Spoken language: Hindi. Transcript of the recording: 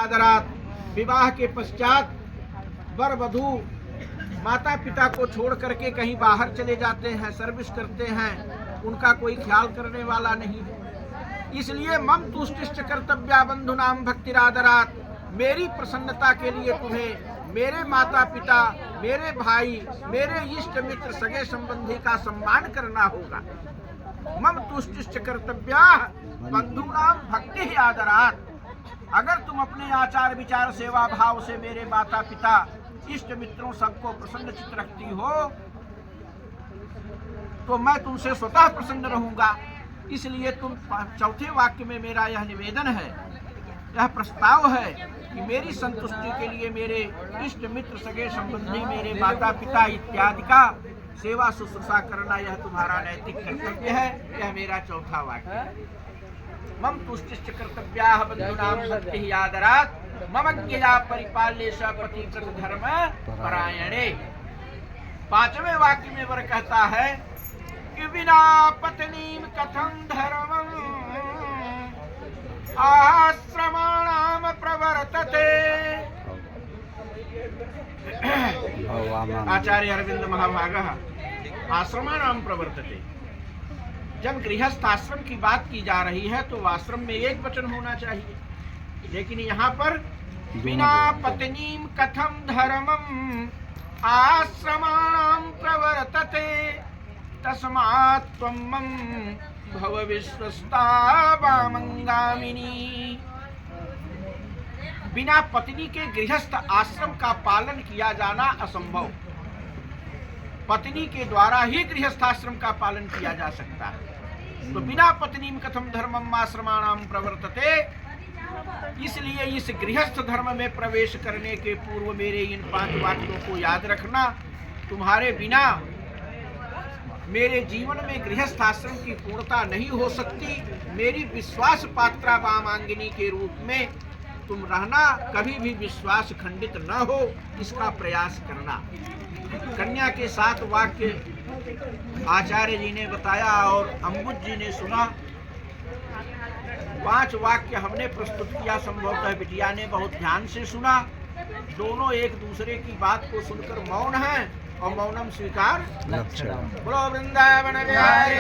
आदरात विवाह के पश्चात वर वधू माता पिता को छोड़ करके कहीं बाहर चले जाते हैं, सर्विस करते हैं, उनका कोई ख्याल करने वाला नहीं है। इसलिए मम तुष्टिश्च कर्तव्या बंधुनाम भक्तिरादरात, मेरी प्रसन्नता के लिए तुम्हें मेरे माता पिता, मेरे भाई, मेरे इष्ट मित्र, सगे संबंधी का सम्मान करना होगा। मम तुष्टिश्च कर्तव्या बंधुनाम भक्ति आदरात, अगर तुम अपने आचार विचार सेवा भाव से मेरे माता पिता इष्ट मित्रों सबको प्रसन्न चित्त रखती हो तो मैं तुमसे स्वतः प्रसन्न रहूंगा। इसलिए तुम चौथे वाक्य में मेरा यह निवेदन है, यह प्रस्ताव है कि मेरी संतुष्टि के लिए मेरे इष्ट मित्र, सगे संबंधी, मेरे माता पिता इत्यादि का सेवा शुश्रूषा करना यह तुम्हारा नैतिक कर्तव्य है। यह मेरा चौथा वाक्य है। मम तुष्टिश्च कर्तव्याः बंधुनां भक्तिः आदरात् मम ज्ञया परिपाल्ये स पतिव्रत धर्म परायणे। पांचवें वाक्य में वर कहता है कि बिना पत्नी कथं धर्मम् आश्रमाणाम प्रवर्तते। आचार्य अरविंद महाभागः आश्रमाणाम प्रवर्तते। जब गृहस्थ आश्रम की बात की जा रही है तो आश्रम में एक वचन होना चाहिए, लेकिन यहाँ पर बिना पत्नी कथम धर्मम आश्रमाणाम प्रवर्तते तस्मात् त्वं मम भव विश्वस्ता वामंगामिनी। बिना पत्नी के गृहस्थ आश्रम का पालन किया जाना असंभव। पत्नी के द्वारा ही गृहस्थाश्रम का पालन किया जा सकता है। तो बिना पत्नी कथम धर्मम आश्रमाणाम प्रवर्तते, इसलिए इस गृहस्थ धर्म में प्रवेश करने के पूर्व मेरे इन 5 वाक्यों को याद रखना। तुम्हारे बिना मेरे जीवन में गृहस्थ आश्रम की पूर्णता नहीं हो सकती। मेरी विश्वास पात्रा वामांगिनी के रूप में तुम रहना, कभी भी विश्वास खंडित न हो, इसका प्रयास करना। कन्या के 7 वाक्य आचार्य जी ने बताया और अम्बुज जी ने सुना। 5 वाक्य हमने प्रस्तुत किया। संभवतः बिटिया ने बहुत ध्यान से सुना। दोनों एक दूसरे की बात को सुनकर मौन हैं और मौनम स्वीकार। बोलो वृंदावन बिहारी।